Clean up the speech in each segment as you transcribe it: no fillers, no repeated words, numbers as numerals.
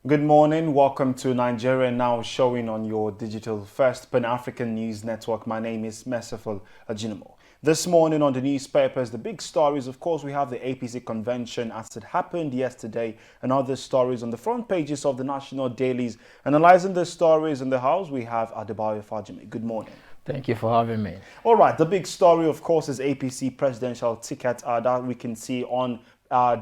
Good morning. Welcome to Nigeria Now, showing on your digital first Pan-African news network. My name is Merciful Ajinamo. This morning on the newspapers, the big stories, of course, we have the APC convention as it happened yesterday and other stories on the front pages of the national dailies. Analyzing the stories in the house, we have Adebayo Fajimi. Good morning. Thank you for having me. All right, the big story, of course, is APC presidential ticket that we can see on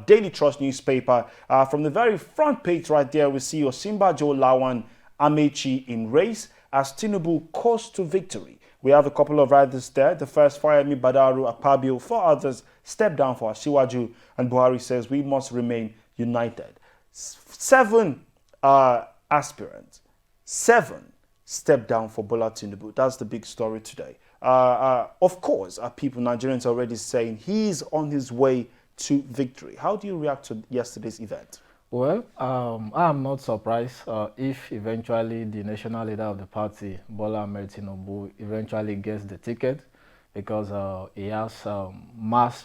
Daily Trust newspaper. From the very front page right there, we see Osinbajo Lawan Amechi in race as Tinubu course to victory. We have a couple of riders there. The first, Fayemi Badaru Akpabio. 4 others step down for Asiwaju. And Buhari says we must remain united. 7 aspirants. 7 step down for Bola Tinubu. That's the big story today. Of course, people, Nigerians, are already saying he's on his way to victory. How do you react to yesterday's event? Well, I'm not surprised if eventually the national leader of the party, Bola Ahmed Tinubu, eventually gets the ticket, because he has mass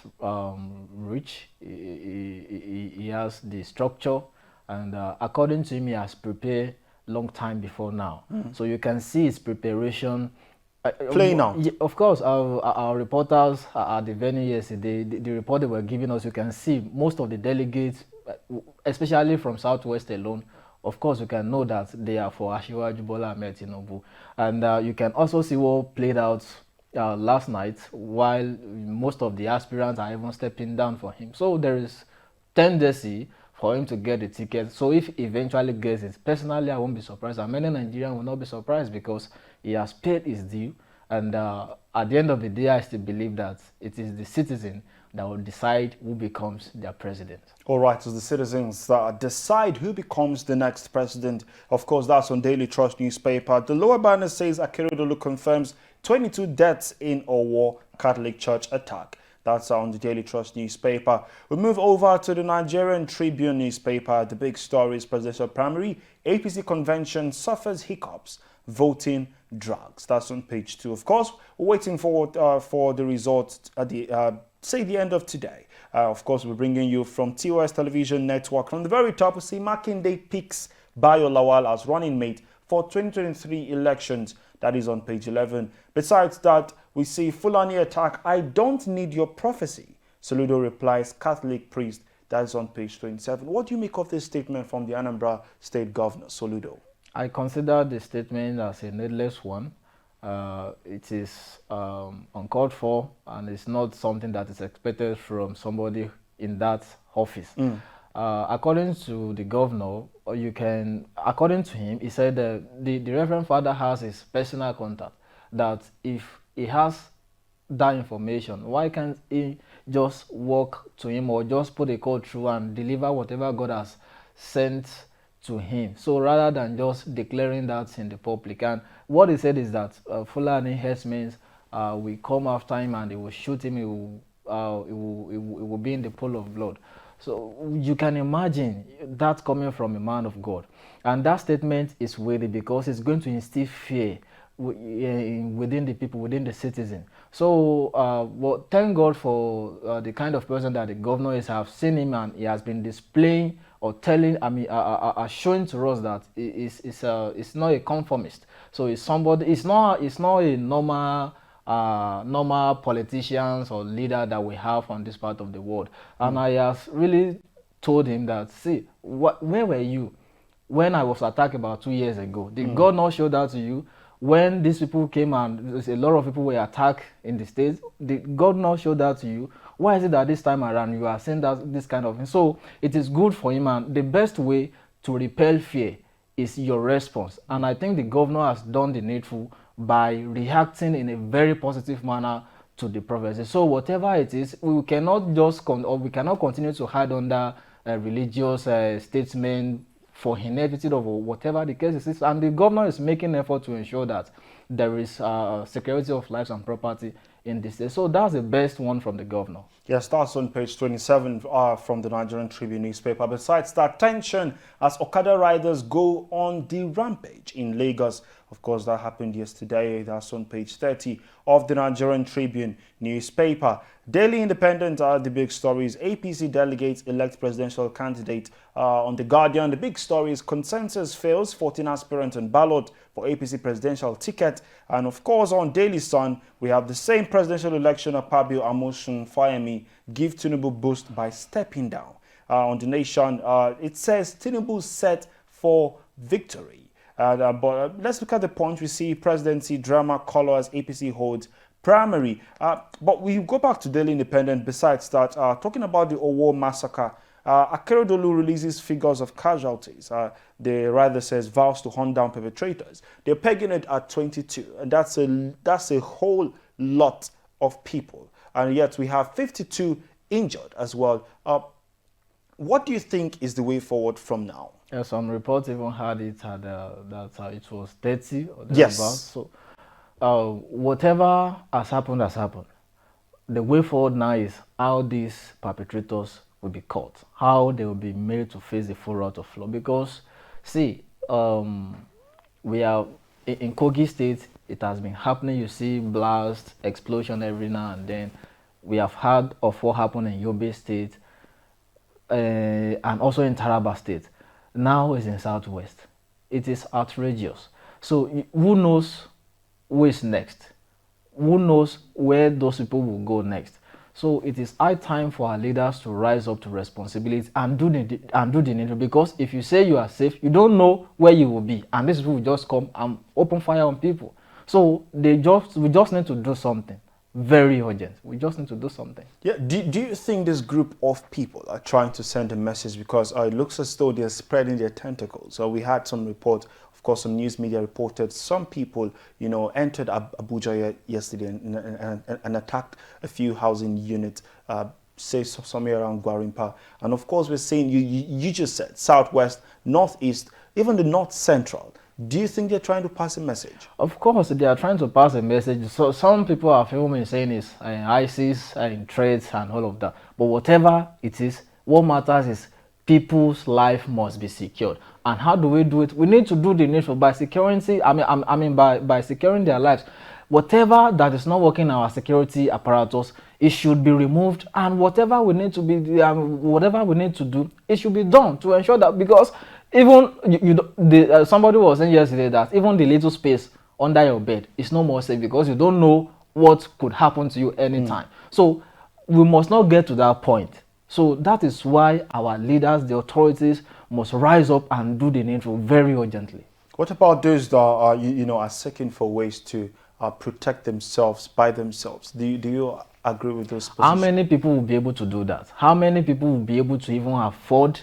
reach, he has the structure, and according to him, he has prepared long time before now. So you can see his preparation playing out. Of course, our reporters at the venue yesterday, the report they were giving us, you can see most of the delegates, especially from Southwest alone, of course, you can know that they are for Asiwaju Bola Ahmed Tinubu. And you can also see what played out last night, while most of the aspirants are even stepping down for him. So there is tendency for him to get the ticket. So if he eventually gets it, personally, I won't be surprised, and many Nigerians will not be surprised, because he has paid his due. And at the end of the day, I still believe that it is the citizen that will decide who becomes their president. All right, it's the citizens that decide who becomes the next president. Of course, that's on Daily Trust newspaper. The lower banner says Akeredolu confirms 22 deaths in Owo Catholic Church attack. That's on the Daily Trust newspaper. We move over to the Nigerian Tribune newspaper. The big story is presidential primary. APC convention suffers hiccups. Voting drags. That's on page 2. Of course, we're waiting for the results at the the end of today. Of course, we're bringing you from TOS Television Network. From the very top, we see Makinde picks Bayo Lawal as running mate for 2023 elections. That is on page 11. Besides that, we see Fulani attack. I don't need your prophecy. Soludo replies Catholic priest. That is on page 27. What do you make of this statement from the Anambra State Governor, Soludo? I consider the statement as a needless one. It is uncalled for, and it's not something that is expected from somebody in that office. According to the governor, according to him, he said the Reverend Father has his personal contact, that if he has that information, why can't he just walk to him or just put a call through and deliver whatever God has sent to him? So rather than just declaring that in the public. And what he said is that Fulani herdsmen will come after him and they will shoot him. He will be in the pool of blood. So you can imagine that coming from a man of God. And that statement is weighty, because it's going to instill fear within the people, within the citizen. So well, thank God for the kind of person that the governor is. I've seen him, and he has been displaying or telling, showing to us that it's not a conformist. So it's somebody, it's not a normal politicians or leader that we have on this part of the world. And I have really told him that, see, where were you when I was attacked about 2 years ago? Did God not show that to you? When these people came and a lot of people were attacked in the States, did God not show that to you? Why is it that this time around you are saying that this kind of thing? So it is good for him, and the best way to repel fear is your response. And I think the governor has done the needful by reacting in a very positive manner to the prophecy. So whatever it is, we cannot just we cannot continue to hide under religious statements for inevitability of whatever the case is. And the governor is making effort to ensure that there is security of lives and property in this state. So that's the best one from the governor. Yes, that's on page 27 from the Nigerian Tribune newspaper. Besides that, tension as Okada riders go on the rampage in Lagos. Of course, that happened yesterday. That's on page 30 of the Nigerian Tribune newspaper. Daily Independent are the big stories. APC delegates elect presidential candidate. On The Guardian, the big story is consensus fails, 14 aspirants on ballot for APC presidential ticket. And of course, on Daily Sun, we have the same presidential election of Pabio Amosun Fayemi give Tinubu boost by stepping down. On The Nation, it says Tinubu set for victory. But let's look at the point. We see presidency drama color as APC holds primary. But we go back to Daily Independent. Besides that, talking about the Owo massacre, Akeredolu releases figures of casualties. The writer says vows to hunt down perpetrators. They're pegging it at 22, and that's a whole lot of people. And yet we have 52 injured as well. What do you think is the way forward from now? Yeah, some reports even had it at that it was 30 or thereabouts. Yes. So whatever has happened has happened. The way forward now is how these perpetrators will be caught, how they will be made to face the full wrath of law. Because, see, we are in Kogi State. It has been happening. You see blast, explosion every now and then. We have heard of what happened in Yobe State and also in Taraba State. Now it's in Southwest. It is outrageous. So who knows who is next? Who knows where those people will go next? So it is high time for our leaders to rise up to responsibility and do the needful. Because if you say you are safe, you don't know where you will be, and these people will just come and open fire on people. So we just need to do something. Very urgent. We just need to do something. Yeah. Do you think this group of people are trying to send a message? Because it looks as though they're spreading their tentacles. So we had some reports, of course, some news media reported some people, entered Abuja yesterday and attacked a few housing units, say somewhere around Gwarimpa. And of course, we're saying, you just said, Southwest, Northeast, even the North Central. Do you think they're trying to pass a message? Of course, they are trying to pass a message. So some people are filming saying it's ISIS and threats and all of that. But whatever it is, what matters is people's life must be secured. And how do we do it? We need to do the needful by security. By securing their lives. Whatever that is not working in our security apparatus, it should be removed. And whatever we need to do, it should be done to ensure that, because even somebody was saying yesterday that even the little space under your bed is no more safe, because you don't know what could happen to you anytime. So we must not get to that point. So that is why our leaders, the authorities, must rise up and do the needful very urgently. What about those that are, are seeking for ways to protect themselves by themselves? Do you agree with those positions? How many people will be able to do that? How many people will be able to even afford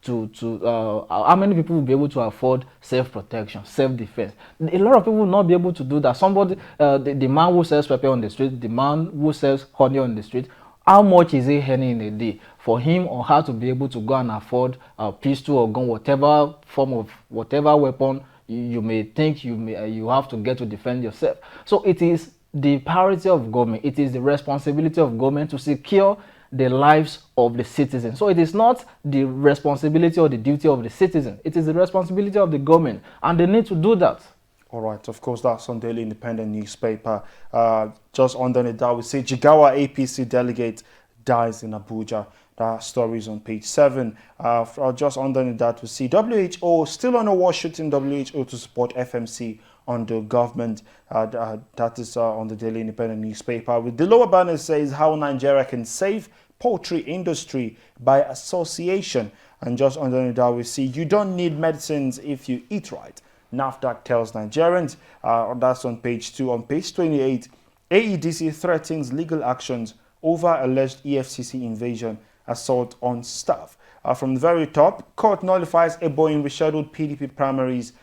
how many people will be able to afford self-protection, self-defense? A lot of people will not be able to do that. Somebody, the man who sells pepper on the street, the man who sells honey on the street, how much is he earning in a day? For him or her to be able to go and afford a pistol or gun, whatever form of whatever weapon you may think you have to get to defend yourself. So it is the priority of government, it is the responsibility of government to secure the lives of the citizens. So it is not the responsibility or the duty of the citizen, it is the responsibility of the government, and they need to do that. All right, of course, that's on Daily Independent newspaper. Just underneath that, we say Jigawa APC delegate dies in Abuja. That story is on page 7. Just underneath that, we see WHO still on a war shooting WHO to support FMC under government. That is on the Daily Independent newspaper. With the lower banner says how Nigeria can save poultry industry by association. And just underneath that, we see you don't need medicines if you eat right. NAFDAC tells Nigerians. That's on page 2. On page 28, AEDC threatens legal actions over alleged EFCC invasion assault on staff. From the very top, court nullifies a Boeing rescheduled PDP primaries,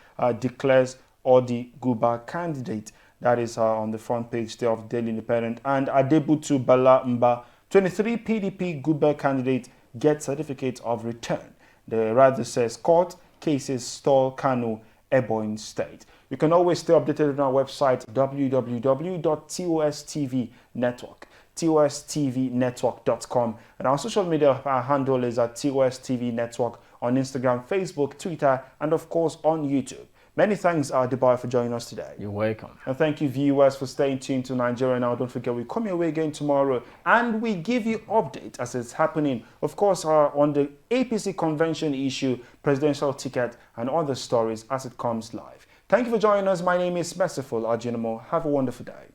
declares Odi Guba candidate. That is on the front page there of Daily Independent. And Adebutu Bala Mba, 23 PDP Guba candidate, gets certificate of return. The writer says court cases stall Kanu Ebonyi State. You can always stay updated on our website, TOSTVnetwork.com, and our social media handle is at TOSTV Network on Instagram, Facebook, Twitter, and of course on YouTube. Many thanks, Dubai, for joining us today. You're welcome. And thank you, viewers, for staying tuned to Nigeria Now. Don't forget, we come your way again tomorrow, and we give you updates as it's happening. Of course, on the APC convention issue, presidential ticket, and other stories as it comes live. Thank you for joining us. My name is Merciful Ajinomo. Have a wonderful day.